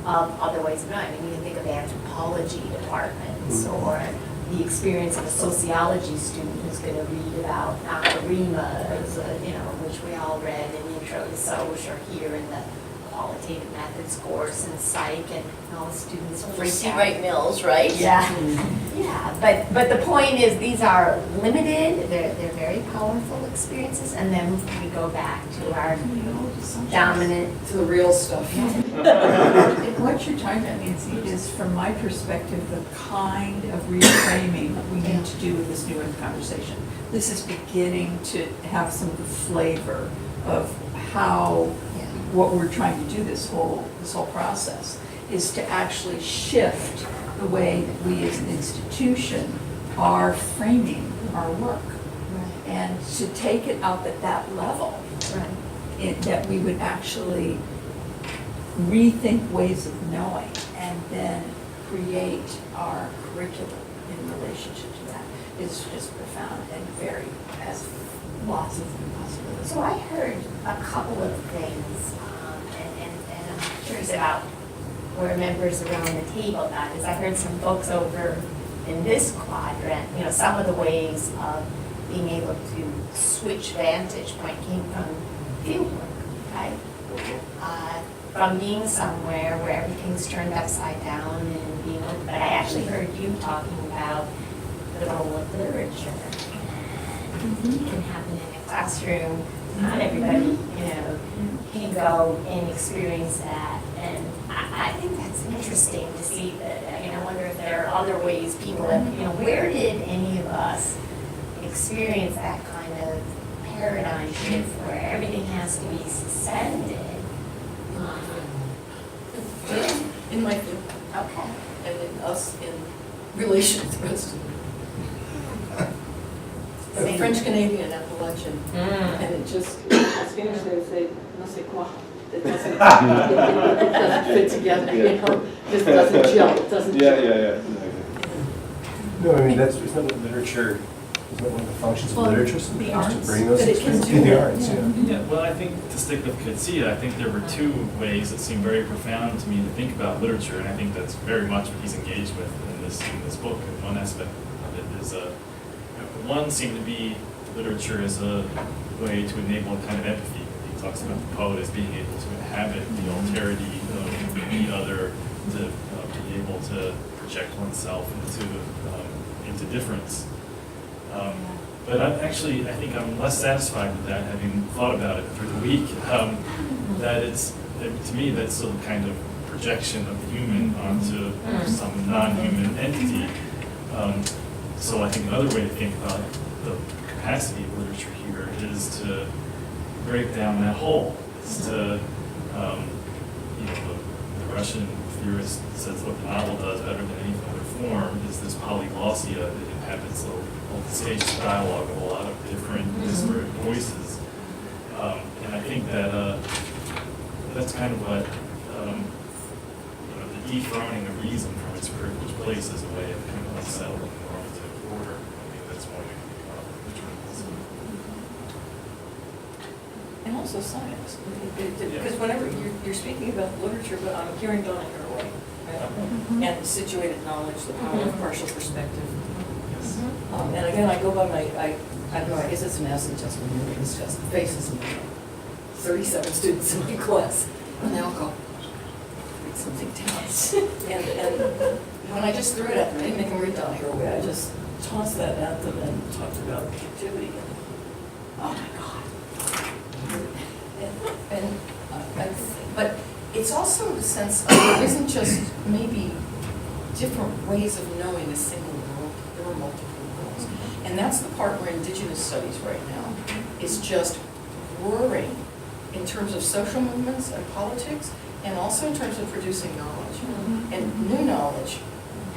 of other ways of knowing. I mean, you can think of anthropology departments or the experience of a sociology student who's going to read about Nakarima, which we all read in Intro to Soc or here in the qualitative methods course in psych, and all the students freak C. out. Wright Mills, right? Yeah, but the point is, these are limited, they're very powerful experiences, and then we go back to our dominant. To the real stuff. What you're talking about, Nancy, is from my perspective, the kind of reframing we need to do with this new conversation. This is beginning to have some of the flavor of how, what we're trying to do this whole process, is to actually shift the way that we as an institution are framing our work. And to take it up at that level, that we would actually rethink ways of knowing and then create our curriculum in relationship to that is just profound and has lots of possibilities. So I heard a couple of things, and I'm curious about where members around the table got this. I heard some folks over in this quadrant, some of the ways of being able to switch vantage point came from fieldwork, right? From being somewhere where everything's turned upside down and being, but I actually heard you talking about the role of literature. It can happen in a classroom. Not everybody, can go and experience that. And I think that's interesting to see that. I wonder if there are other ways people have, where did any of us experience that kind of paradigm shift where everything has to be suspended? In my field, Okay. and in us in relation to the rest of the French Canadian Appalachian, and it just, in Spanish they would say, no sé quoi. It doesn't, it doesn't fit together, just doesn't gel, it doesn't gel. Yeah. No, I mean, it's not what literature, isn't that one of the functions of Well, literature? the Sometimes arts, to bring those but it can experiences do to the that. arts, yeah. Yeah, well, I think to stick with Coetzee, I think there were two ways that seemed very profound to me to think about literature, and I think that's very much what he's engaged with in this book. And one aspect of it is, one seemed to be literature as a way to enable a kind of empathy. He talks about the poet as being able to inhabit the alterity of the other, to be able to project oneself into difference. But I think I'm less satisfied with that, having thought about it through the week. To me, that's still kind of projection of the human onto some non-human entity. So I think another way to think about the capacity of literature here is to break down that whole. Is to, the Russian theorist says what the novel does better than any other form is this polyglossia that inhabits the stage of dialogue of a lot of different disparate voices. And I think that that's kind of what the dethroning of reason from its privileged place is a way of kind of unsettling normative order. I think that's one way to think about literalism. And also science, because whenever you're speaking about literature, but I'm hearing Donna Haraway, right? And situated knowledge, the power of partial perspective. And again, I go by I don't know, I guess it's an acid test when you're doing this test, the faces of 37 students in my class, and they all go, read something tense. And when I just threw it at them, I didn't make them read Donna Haraway, I just tossed that at them and talked about activity. Oh my God. But it's also the sense of it isn't just maybe different ways of knowing a single world, there are multiple worlds. And that's the part where Indigenous studies right now is just roaring in terms of social movements and politics, and also in terms of producing knowledge and new knowledge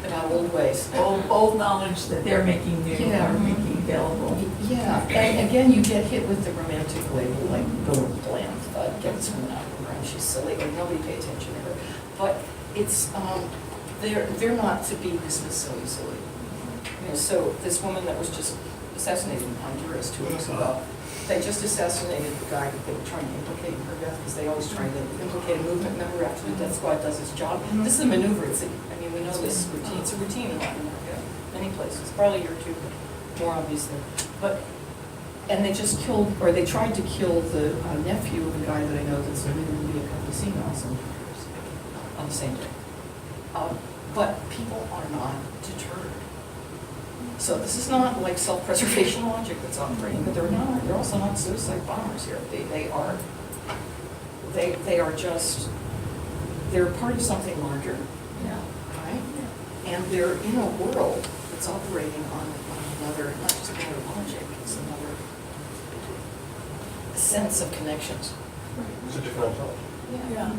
about old ways. Old knowledge that they're making new or making available. Yeah, and again, you get hit with the romantic label, like, bland, get this woman out of the room, she's silly, or nobody pay attention to her. But it's, they're not to be dismissed so easily. So this woman that was just assassinated in Honduras 2 weeks ago, they just assassinated the guy that they were trying to implicate in her death, because they always try to implicate a movement member after the death squad does its job. This is a maneuver, we know this routine, it's a routine in Latin America, many places, probably here too, but more obviously. And they just killed, or they tried to kill the nephew of a guy that I know that's admitted to be a campesino on the same day. But people are not deterred. So this is not like self-preservation logic that's operating, but they're also not suicide bombers here. They are just, they're part of something larger. Yeah. Right? And they're in a world that's operating on another, not just another logic, it's another sense of connections. It's a different ontology. Yeah.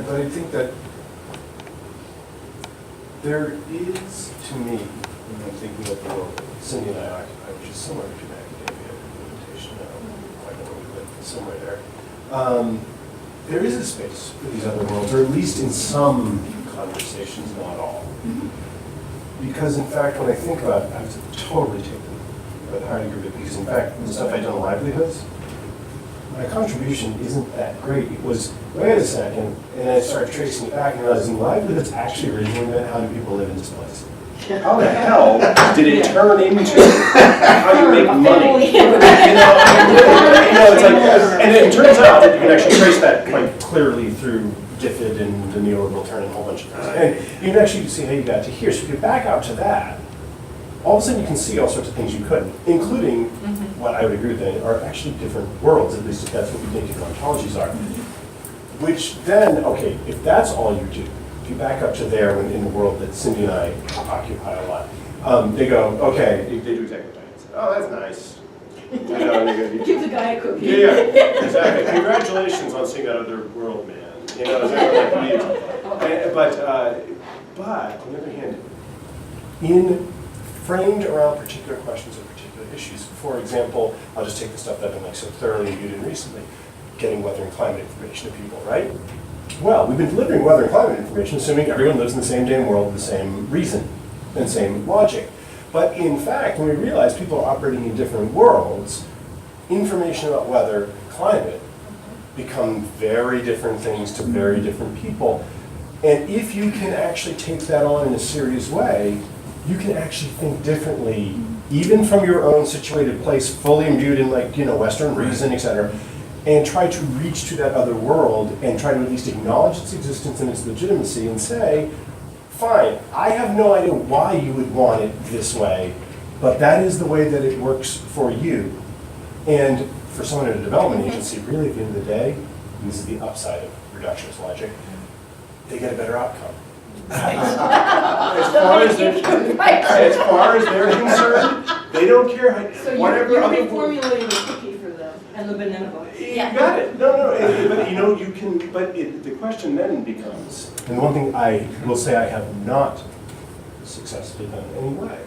But I think that there is, to me, when I'm thinking of the world Cindy and I occupy, which is somewhere between academia and implementation, I don't quite know where we live, somewhere there. There is a space for these other worlds, or at least in some conversations, not all. Because in fact, when I think about it, I was totally taken by the Heidegger bit, because in fact, the stuff I did on livelihoods, my contribution isn't that great. It was, wait a second, and I started tracing it back and realizing livelihoods actually originally meant how do people live in this place. How the hell did it turn into how you make money? It's like, and it turns out that you can actually trace that quite clearly through Gifford and the neoliberal turn and a whole bunch of things. And you can actually see how you got to here. So if you back out to that, all of a sudden you can see all sorts of things you couldn't, including what I would agree with are actually different worlds, at least if that's what you think your ontologies are. Which then, okay, if that's all you do, if you back up to there in the world that Cindy and I occupy a lot, they go, okay, they do exactly what I said. Oh, that's nice. Give the guy a cookie. Yeah, exactly. Congratulations on seeing that other world, man. But on the other hand, framed around particular questions or particular issues. For example, I'll just take the stuff that I've been like so thoroughly viewed in recently, getting weather and climate information to people, right? Well, we've been delivering weather and climate information, assuming everyone lives in the same damn world with the same reason and same logic. But in fact, when we realize people are operating in different worlds, information about weather, climate, become very different things to very different people. And if you can actually take that on in a serious way, you can actually think differently, even from your own situated place, fully imbued in like, Western reason, et cetera, and try to reach to that other world and try to at least acknowledge its existence and its legitimacy and say, fine, I have no idea why you would want it this way, but that is the way that it works for you. And for someone in a development agency, really at the end of the day, and this is the upside of reductionist logic, they get a better outcome. As far as they're concerned, they don't care So whatever you're other. reformulating the cookie for them and the banana boat. You got it. No, but you can, but the question then becomes, and the one thing I will say I have not successfully done in any way,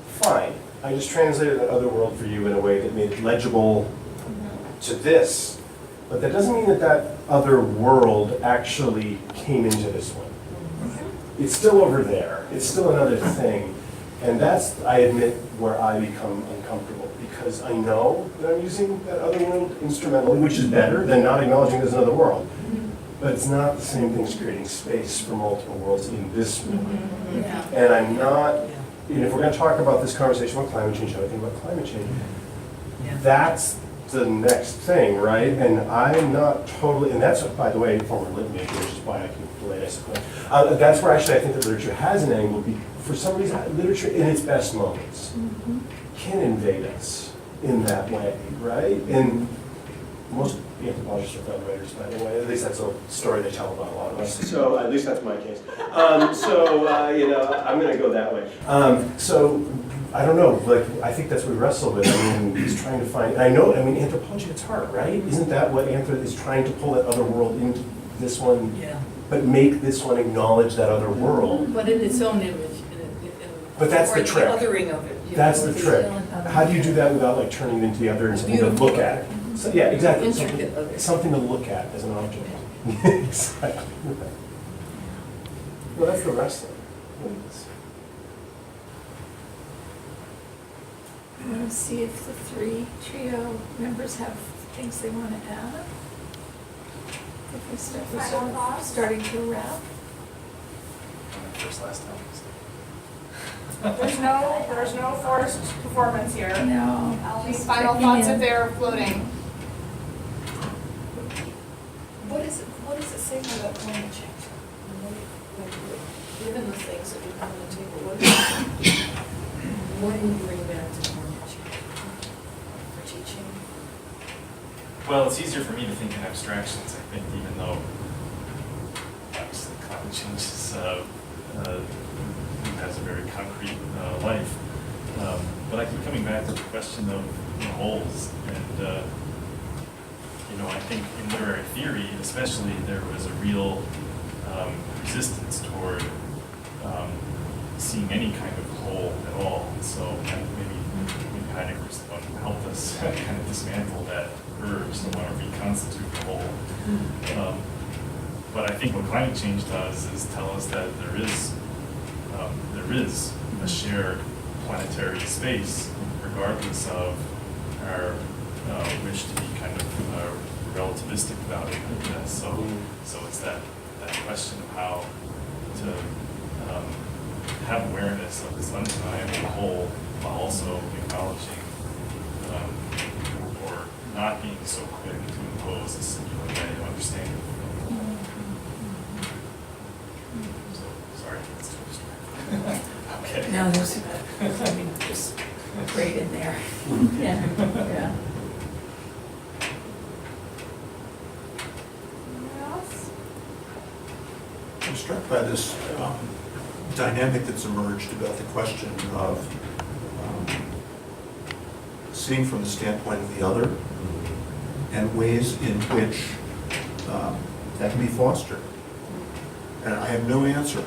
fine, I just translated that other world for you in a way that made it legible to this, but that doesn't mean that that other world actually came into this one. It's still over there. It's still another thing. And that's, I admit, where I become uncomfortable, because I know that I'm using that other world instrumentally, which is better than not acknowledging there's another world. But it's not the same thing as creating space for multiple worlds in this world. And I'm not, if we're going to talk about this conversation about climate change, how I think about climate change, that's the next thing, right? And I'm not totally, and that's, by the way, former lit major, which is why I can relate, I suppose. That's where actually I think that literature has an angle. For some reason, literature in its best moments can invade us in that way, right? And most anthropologists are fun writers, by the way. At least that's a story they tell about a lot of us. So at least that's my case. I'm going to go that way. I don't know, I think that's what we wrestle with. He's trying to find, anthropology, it's hard, right? Isn't that what anthropology is trying to pull that other world into this one? Yeah. But make this one acknowledge that other world. But in its own image. But that's the trick. Or the othering of it. That's the trick. How do you do that without turning it into the other and something to look at? So, yeah, exactly. Intricate other. Something to look at as an object. Exactly. Well, that's the wrestling. I want to see if the three trio members have things they want to add. If we start, we're Final sort of thoughts? starting to wrap. First, last time. There's no forced performance here. No. Only just final checking thoughts in. if they're floating. What does it say about climate change? Given the things that we have on the table, what do you bring back to climate change for teaching? Well, it's easier for me to think in abstractions, I think, even though obviously climate change has a very concrete life. But I keep coming back to the question of wholes. And, I think in literary theory, especially, there was a real resistance toward seeing any kind of whole at all. So maybe Heidegger's the one who helped us kind of dismantle that urge to want to reconstitute the whole. But I think what climate change does is tell us that there is a shared planetary space, regardless of our wish to be kind of relativistic about it. So it's that question of how to have awareness of this undeniable whole while also acknowledging or not being so quick to impose a singular way of understanding the world. So, sorry, it's too distracting. Okay. No, there's, just great in there. Yeah, yeah. Anyone else? I'm struck by this dynamic that's emerged about the question of seeing from the standpoint of the other and ways in which that can be fostered. And I have no answer.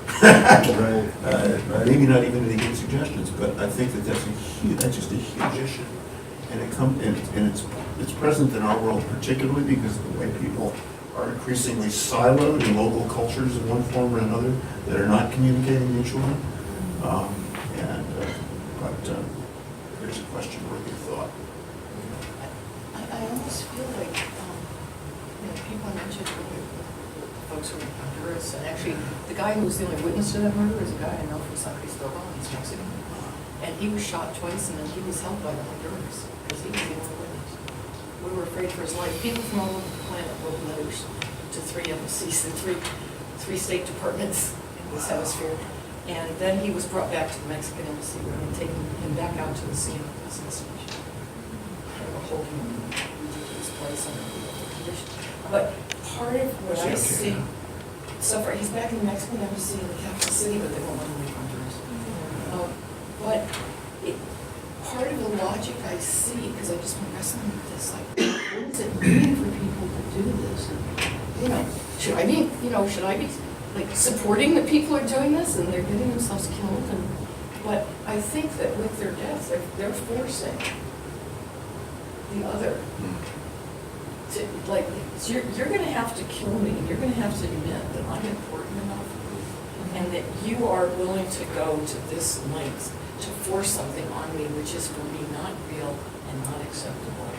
Maybe not even any good suggestions, but I think that's just a huge issue. And it's present in our world particularly because of the way people are increasingly siloed in local cultures in one form or another that are not communicating mutually. But there's a question worthy of thought. I almost feel like, people mentioned the folks from Honduras, and actually, the guy who was the only witness to that murder is a guy I know from San Cristobal, he's Mexican. And he was shot twice, and then he was held by the Honduras, because he was the only witness. We were afraid for his life. People from all over the planet wrote letters to 3 embassies and three state departments in this hemisphere. And then he was brought back to the Mexican embassy, where they taken him back out to the scene of the assassination. They were holding him in a ridiculous place under the conditions. But part of what I see, so far, he's back in the Mexican embassy in the capital city, but they won't let him leave Honduras. But part of the logic I see, because I've just been wrestling with this, like, what does it mean for people to do this? You know, should I be like supporting that people are doing this and they're getting themselves killed? But I think that with their deaths, they're forcing the other to, like, you're going to have to kill me, and you're going to have to admit that I'm important enough, and that you are willing to go to this length to force something on me which is for me not real and not acceptable.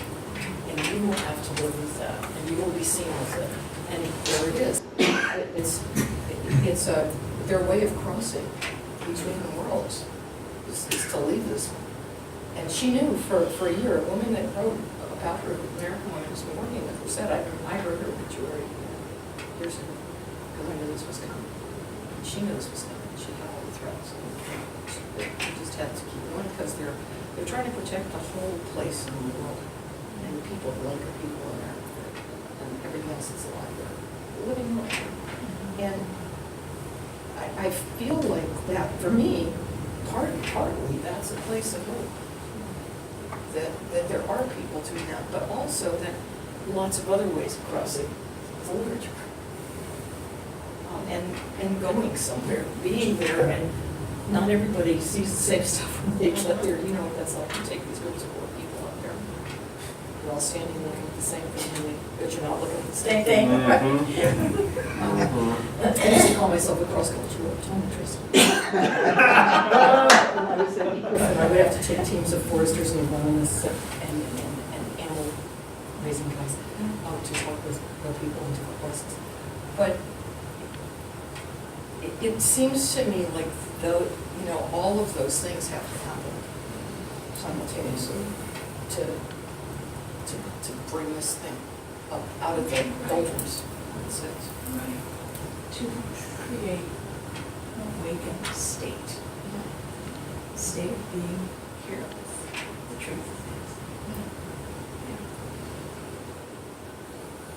And you will have to live with that, and you will be seen with it. And there it is. It's their way of crossing between the worlds is to leave this one. And she knew for a year, a woman that wrote about her, an American woman who's been working with her, said, I heard her obituary years ago, because I knew this was coming. And she knew this was coming. She had all the threats. They just had to keep going, because they're trying to protect the whole place in the world. And the people, the Laker people in there, and everything else that's alive there, living life. And I feel like that, for me, partly that's a place of hope. That there are people doing that, but also that lots of other ways of crossing the literature. And going somewhere, being there, and not everybody sees the same stuff when they get there. You know what that's like. You take these groups of 4 people up there. You're all standing looking at the same thing, but you're not looking at the same thing. I used to call myself a cross-cultural optometrist. I would have to take teams of foresters and environmentalists and animal raising guys to talk with people in different places. But it seems to me like all of those things have to happen simultaneously to bring this thing up out of the doldrums. To create an awakened state. State of being here with the truth of things.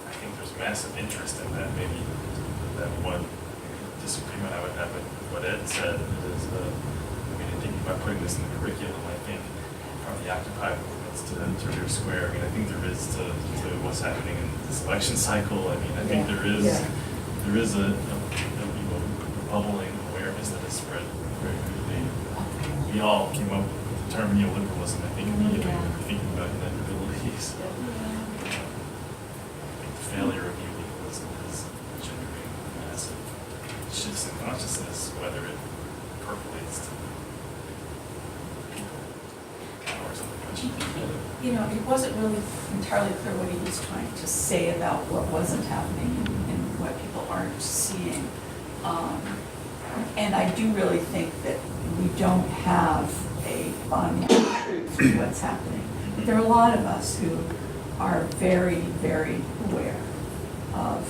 I think there's massive interest in that. Maybe that one disagreement I would have with what Ed said is, I think about putting this in the curriculum, I think from the Occupy movements to Tahrir Square, I think there is to what's happening in this election cycle. I think there is a bubbling awareness that has spread very quickly. We all came up with the term neoliberalism, I think, immediately when we were thinking about inevitabilities. I think the failure of neoliberalism is generating massive shifts in consciousness, whether it percolates to people, powers of the country. It wasn't really entirely clear what he was trying to say about what wasn't happening and what people aren't seeing. And I do really think that we don't have a binary truth to what's happening. But there are a lot of us who are very, very aware of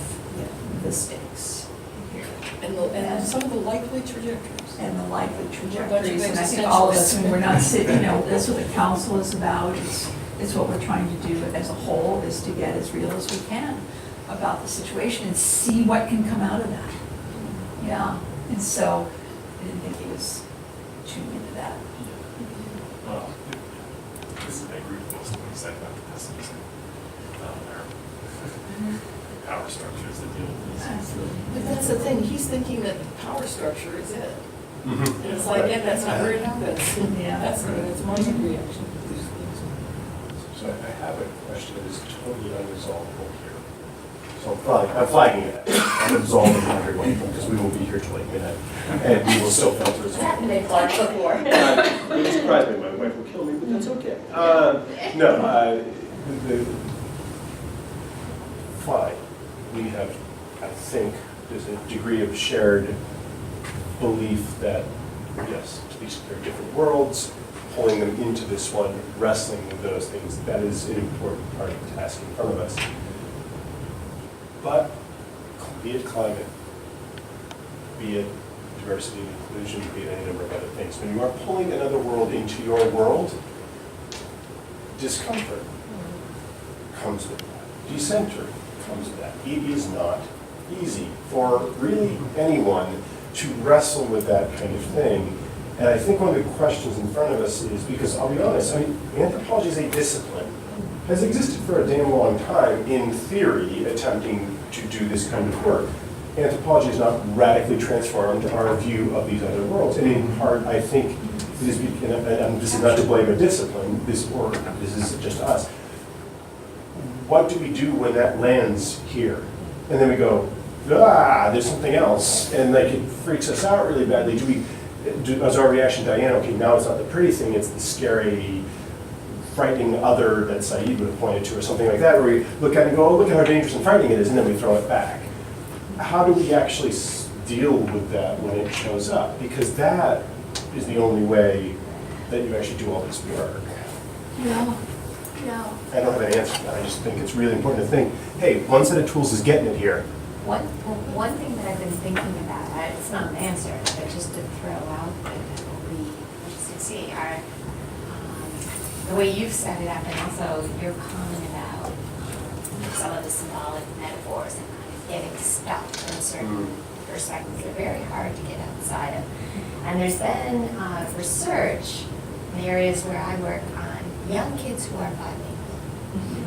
the stakes here. And some of the likely trajectories. And the likely trajectories, and I think all of us, when we're not sitting, that's what the council is about. It's what we're trying to do as a whole, is to get as real as we can about the situation and see what can come out of that. Yeah, and so I didn't think he was tuning into that. Well, I agree with most of what he said about the pessimism. Our power structures that deal with this. Absolutely. But that's the thing, he's thinking that the power structure is it. And it's like, that's not where it happens. That's my reaction. So I have a question that is totally unresolvable here. So I'm flagging it. Unresolved in every way, because we will be here till 8 midnight, and we will still fail to resolve it. They've fought before. It surprised me, my wife will kill me, but that's okay. Fine. We have, I think, there's a degree of shared belief that, yes, these are different worlds, pulling them into this one, wrestling with those things, that is an important part of the task in front of us. But be it climate, be it diversity and inclusion, be it any number of other things, when you are pulling another world into your world, discomfort comes with that. Decenter comes with that. It is not easy for really anyone to wrestle with that kind of thing. And I think one of the questions in front of us is, because I'll be honest, I mean, anthropology is a discipline, has existed for a damn long time, in theory, attempting to do this kind of work. Anthropology has not radically transformed our view of these other worlds. And in part, I think, it is, and this is not to blame a discipline, this is just us. What do we do when that lands here? And then we go, there's something else, and like it freaks us out really badly. Is our reaction, Diana, okay, now it's not the pretty thing, it's the scary, frightening other that Saeed would have pointed to, or something like that, where we look at it and go, oh, look at how dangerous and frightening it is, and then we throw it back. How do we actually deal with that when it shows up? Because that is the only way that you actually do all this work. Yeah. I don't have an answer to that. I just think it's really important to think, hey, one set of tools is getting it here. One thing that I've been thinking about, it's not an answer, but just to throw out that we should see are the way you've set it up, and also your comment about some of the symbolic metaphors and kind of getting stuck in certain perspectives. They're very hard to get outside of. And there's been research in the areas where I work on young kids who are bilingual.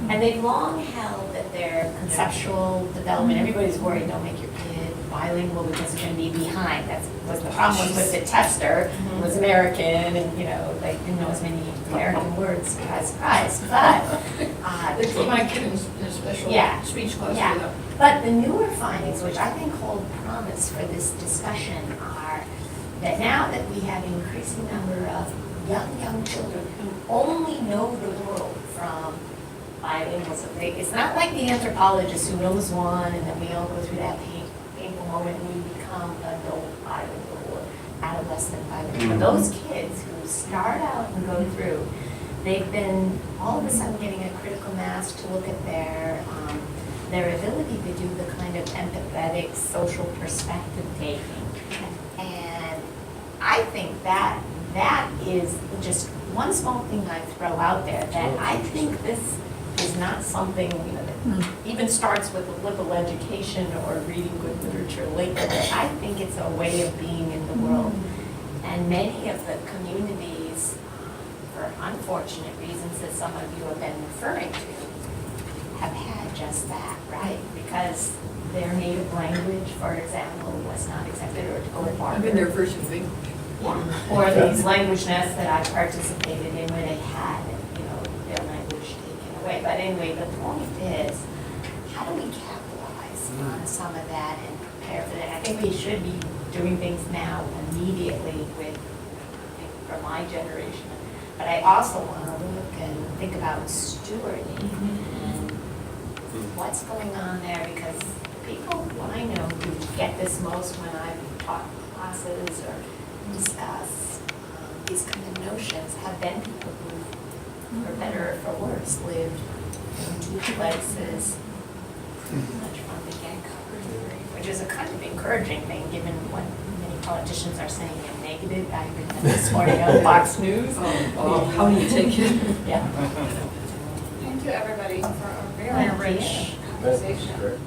And they've long held that their conceptual development, everybody's worried, don't make your kid bilingual because they're going to be behind. That's what the problem was with the tester, was American, and like didn't know as many American words, surprise. But They put my kid in a special speech class. yeah. But the newer findings, which I think hold promise for this discussion, are that now that we have an increasing number of young children who only know the world from bilingualism. It's not like the anthropologist who knows one and then we all go through that painful moment and we become adult bilingual or adolescent bilingual. But those kids who start out and go through, they've been all of a sudden getting a critical mass to look at their ability to do the kind of empathetic social perspective taking. And I think that is just one small thing I throw out there, that I think this is not something that even starts with a liberal education or reading good literature later. I think it's a way of being in the world. And many of the communities, for unfortunate reasons that some of you have been referring to, have had just that, right? Because their native language, for example, was not accepted, or to go farther. Even their version of English. Yeah, or these language nests that I participated in where they had, their language taken away. But anyway, the point is, how do we capitalize on some of that and prepare for that? I think we should be doing things now immediately with, for my generation. But I also want to look and think about stewarding and what's going on there, because people I know who get this most when I've taught classes or discuss these kind of notions have been people who, for better or for worse, lived in two places pretty much from the get-go, which is a kind of encouraging thing given what many politicians are saying in negative. I read them this morning on Fox News. How do you take it? Yeah. Thank you, everybody, for a very rich conversation.